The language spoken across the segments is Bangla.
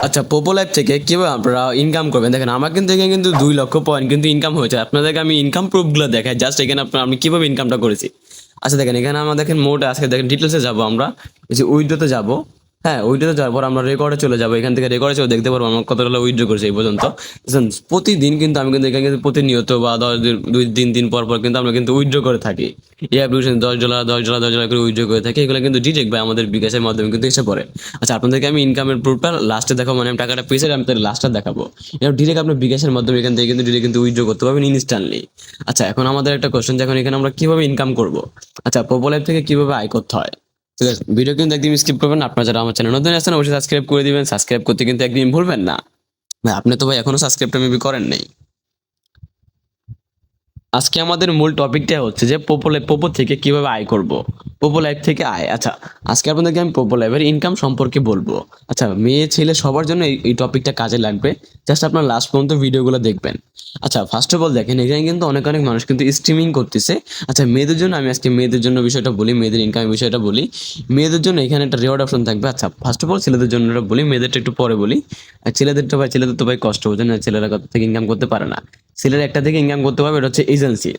আচ্ছা, পোপো লাইভ থেকে কিভাবে আপনারা ইনকাম করবেন? দেখেন আমার কিন্তু এখানে কিন্তু 2 লক্ষ পয়েন্ট কিন্তু ইনকাম হয়েছে। আপনাদেরকে আমি ইনকাম প্রুফগুলো দেখাই, জাস্ট এখানে আপনার আমি কিভাবে ইনকামটা করেছি। আচ্ছা দেখেন, এখানে আমরা দেখেন মোট আজকে দেখেন ডিটেলসে যাবো আমরা, এই যে উইড্রোতে যাবো। হ্যাঁ, উইড্রোতে যাওয়ার পর আমরা রেকর্ডে চলে যাবো, এখান থেকে রেকর্ডে চলে দেখতে পারবো আমরা কত টাকা উইড্রো করেছি এই পর্যন্ত। দেখেন, প্রতিদিন কিন্তু আমি কিন্তু এখানে কিন্তু প্রতিনিয়ত বা 10 দিন 2 3 দিন পর পর কিন্তু আমরা কিন্তু উইড্রো করে থাকি। এই অ্যাপ্লিকেশন $10 $10 $10 করে উইথড্র করে থাকি, এগুলো কিন্তু ডিরেক্ট ভাই আমাদের বিকাশের মাধ্যমে কিন্তু এসে পড়ে। আচ্ছা, আপনাদেরকে আমি ইনকামের প্রুফটা লাস্টে দেখাবো, মানে আমি টাকাটা পেয়েছি আমি তাদের লাস্টটা দেখাবো। এটা ডিরেক্ট আপনার বিকাশের মাধ্যমে এখান থেকে কিন্তু ডিরেক্ট কিন্তু উইথড্র করতে পারবেন ইনস্ট্যান্টলি। আচ্ছা, এখন আমাদের একটা কোশ্চেন, যে এখন এখানে আমরা কিভাবে ইনকাম করব। আচ্ছা, পোপো লাইভ থেকে কিভাবে আয় করতে হয়। ঠিক আছে, ভিডিও কিন্তু একদম স্কিপ করবেন না। আপনারা যারা আমার চ্যানেল নতুন আছেন অবশ্যই সাবস্ক্রাইব করে দিবেন, সাবস্ক্রাইব করতে কিন্তু একদম ভুলবেন না। ভাই আপনি তো ভাই এখনো সাবস্ক্রাইবটা মেবি করেন নাই। আজকে আমাদের মূল টপিকটা হচ্ছে যে পোপো থেকে কিভাবে আয় করব। পোপো লাইভ থেকে আয়। আচ্ছা, আজকে আপনাদেরকে আমি পোপো লাইভের ইনকাম সম্পর্কে বলবো। আচ্ছা, মেয়ে ছেলে সবার জন্য এই টপিকটা কাজে লাগবে। জাস্ট আপনার লাস্ট পর্যন্ত ভিডিওগুলো দেখবেন। আচ্ছা, ফার্স্ট অফ অল দেখেন, এখানে কিন্তু অনেক অনেক মানুষ কিন্তু স্ট্রিমিং করতেছে। আচ্ছা, মেয়েদের জন্য আমি আজকে মেয়েদের জন্য বিষয়টা বলি, মেয়েদের ইনকামের বিষয়টা বলি। মেয়েদের জন্য এখানে একটা রিওয়ার্ড অপশন থাকবে। আচ্ছা, ফার্স্ট অফ অল ছেলেদের জন্য এটা বলি, মেয়েদেরটা একটু পরে বলি। আর ছেলেদের তো ভাই কষ্ট বোঝেন না, ছেলেরা কত থেকে ইনকাম করতে পারে না। ছেলেরা একটা থেকে ইনকাম করতে পারবে, এটা হচ্ছে এজেন্সি।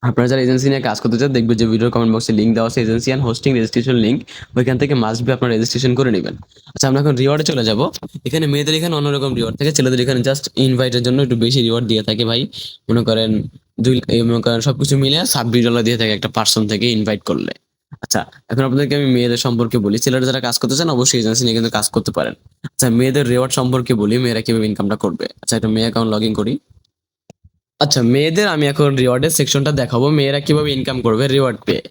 আপনারা যারা এজেন্সি নিয়ে কাজ করতে চান, দেখবে যে ভিডিওর কমেন্ট বক্সে লিঙ্ক দেওয়া আছে, agency and hosting registration link. ওইখান থেকে মাস্ট বি আপনারা রেজিস্ট্রেশন করে নেবেন। আচ্ছা, আমরা এখন রিওয়ার্ডে চলে যাব। এখানে মেয়েদের এখানে অন্যরকম রিওয়ার্ড থাকে, ছেলেদের এখানে জাস্ট ইনভাইটের জন্য একটু বেশি রিওয়ার্ড দিয়ে থাকে ভাই। মনে করেন মনে করেন সবকিছু মিলে $26 দিয়ে থাকে একটা পার্সন থেকে ইনভাইট করলে। আচ্ছা, এখন আপনাদেরকে আমি মেয়েদের সম্পর্কে বলি। ছেলেরা যারা কাজ করতে চান অবশ্যই এজেন্সি নিয়ে কিন্তু কাজ করতে পারেন। আচ্ছা, মেয়েদের রিওয়ার্ড সম্পর্কে বলি, মেয়েরা কিভাবে ইনকামটা করবে। আচ্ছা, একটা মেয়ে অ্যাকাউন্ট লগ ইন করি। আচ্ছা, মেয়েদের আমি এখন রিওয়ার্ডের সেকশনটা দেখাবো, মেয়েরা কিভাবে ইনকাম করবে রিওয়ার্ড পেয়ে।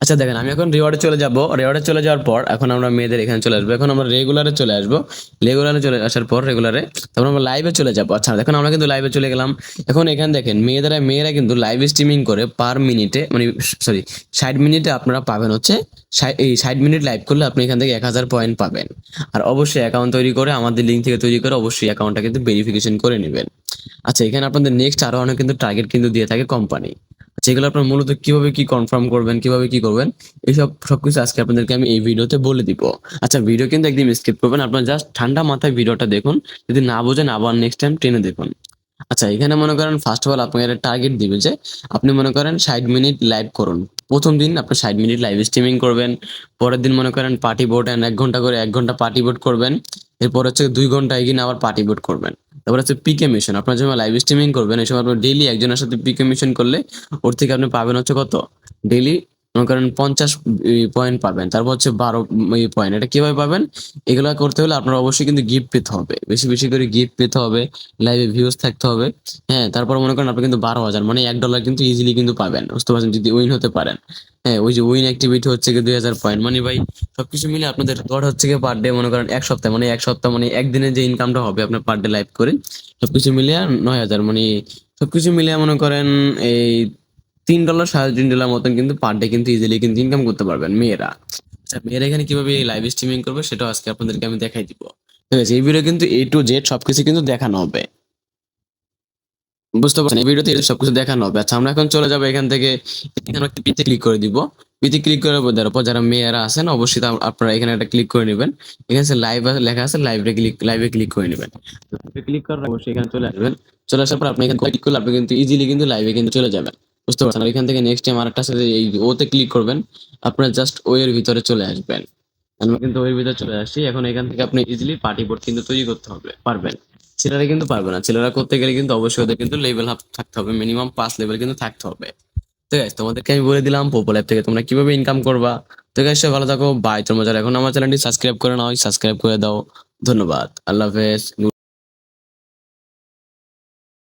আচ্ছা দেখেন, আমি এখন রিওয়ার্ডে চলে যাব। রিওয়ার্ডে চলে যাওয়ার পর এখন আমরা মেয়েদের এখানে চলে আসবো। এখন আমরা রেগুলারে চলে আসবো। রেগুলারে চলে আসার পর রেগুলারে তারপর আমরা লাইভে চলে যাবো। আচ্ছা দেখুন, আমরা কিন্তু লাইভে চলে গেলাম। এখন এখানে দেখেন, মেয়েরা কিন্তু লাইভ স্ট্রিমিং করে পার মিনিটে, মানে সরি 60 মিনিটে আপনারা পাবেন হচ্ছে এই 60 মিনিট লাইভ করলে আপনি এখান থেকে 1000 পয়েন্ট পাবেন। আর অবশ্যই অ্যাকাউন্ট তৈরি করে আমাদের লিঙ্ক থেকে তৈরি করে অবশ্যই অ্যাকাউন্টটা কিন্তু ভেরিফিকেশন করে নেবেন। আচ্ছা, এখানে আপনাদের নেক্সট আরো অনেক কিন্তু টার্গেট কিন্তু দিয়ে থাকে কোম্পানি। আচ্ছা, এগুলো আপনার মূলত কিভাবে কি কনফার্ম করবেন, কিভাবে কি করবেন, এইসব সবকিছু আজকে আপনাদেরকে আমি এই ভিডিওতে বলে দিব। আচ্ছা, ভিডিও কিন্তু একদম স্কিপ করবেন, আপনার জাস্ট ঠান্ডা মাথায় ভিডিওটা দেখুন। যদি না বোঝেন আবার নেক্সট টাইম টেনে দেখুন। আচ্ছা, এখানে মনে করেন ফার্স্ট অফ অল আপনাকে একটা টার্গেট দিবে যে আপনি মনে করেন 60 মিনিট লাইভ করুন। প্রথম দিন আপনি 60 মিনিট লাইভ স্ট্রিমিং করবেন। পরের দিন মনে করেন পার্টি বোট এন্ড 1 ঘন্টা করে 1 ঘন্টা পার্টি বোট করবেন। এরপর হচ্ছে 2 ঘন্টা এগিয়ে আবার পার্টি বোট করবেন। তারপর হচ্ছে পিকে মিশন, আপনার যখন লাইভ স্ট্রিমিং করবেন এই সময় আপনি ডেইলি একজনের সাথে পিকে মিশন করলে ওর থেকে আপনি পাবেন হচ্ছে কত, ডেইলি মনে করেন 50 পয়েন্ট পাবেন। তারপর হচ্ছে 12 পয়েন্ট, এটা কিভাবে পাবেন। এগুলো করতে হলে আপনার অবশ্যই কিন্তু গিফট পেতে হবে, বেশি বেশি করে গিফট পেতে হবে, লাইভে ভিউজ থাকতে হবে। হ্যাঁ, তারপর মনে করেন আপনি কিন্তু 12,000 মানে $1 কিন্তু ইজিলি কিন্তু পাবেন, বুঝতে পারছেন, যদি উইন হতে পারেন। হ্যাঁ, ওই যে উইন অ্যাক্টিভিটি হচ্ছে কি 2000 পয়েন্ট, মানে ভাই সবকিছু মিলে আপনাদের গড় হচ্ছে কি পার ডে মনে করেন এক সপ্তাহ মানে একদিনে যে ইনকামটা হবে আপনার পার ডে লাইভ করে সবকিছু মিলিয়ে 9,000, মানে সবকিছু মিলিয়ে মনে করেন এই $3 $3.5 মতন কিন্তু পার ডে কিন্তু ইজিলি কিন্তু ইনকাম করতে পারবেন মেয়েরা। আচ্ছা, মেয়েরা এখানে কিভাবে লাইভ স্ট্রিমিং করবে সেটাও আজকে আপনাদেরকে আমি দেখাই দিব। ঠিক আছে, এই ভিডিও কিন্তু A to Z সবকিছু কিন্তু দেখানো হবে, বুঝতে পারছেন, এই ভিডিওতে সবকিছু দেখানো হবে। আচ্ছা, আমরা এখন চলে যাবো এখান থেকে। এখানে একটা পিতে ক্লিক করে দিব। পিতে ক্লিক করার পর দেওয়ার পর যারা মেয়েরা আছেন অবশ্যই আপনারা এখানে একটা ক্লিক করে নেবেন। এখানে লাইভ লেখা আছে, লাইভে ক্লিক করে নেবেন। লাইভে ক্লিক করার পর অবশ্যই এখানে চলে আসবেন। চলে আসার পর আপনি এখানে ক্লিক করলে আপনি কিন্তু ইজিলি কিন্তু লাইভে কিন্তু চলে যাবেন, বুঝতে পারছেন। আর এখান থেকে নেক্সট টাইম আরেকটা সাথে এই ওতে ক্লিক করবেন, আপনার জাস্ট ওয়ের ভিতরে চলে আসবেন। আমরা কিন্তু ওয়ের ভিতরে চলে আসছি। এখন এখান থেকে আপনি ইজিলি পার্টি বোর্ড কিন্তু তৈরি করতে হবে পারবেন। ছেলেরা কিন্তু পারবে না, ছেলেরা করতে গেলে কিন্তু অবশ্যই ওদের কিন্তু লেভেল আপ থাকতে হবে, মিনিমাম 5 লেভেল কিন্তু থাকতে হবে। ঠিক আছে, তোমাদেরকে আমি বলে দিলাম পোপো ল্যাব থেকে তোমরা কিভাবে ইনকাম করবা। তো গাইস, ভালো থাকো, বাই। তোমরা যারা এখন আমার চ্যানেলটি সাবস্ক্রাইব করে নাও সাবস্ক্রাইব করে দাও। ধন্যবাদ, আল্লাহ হাফেজ।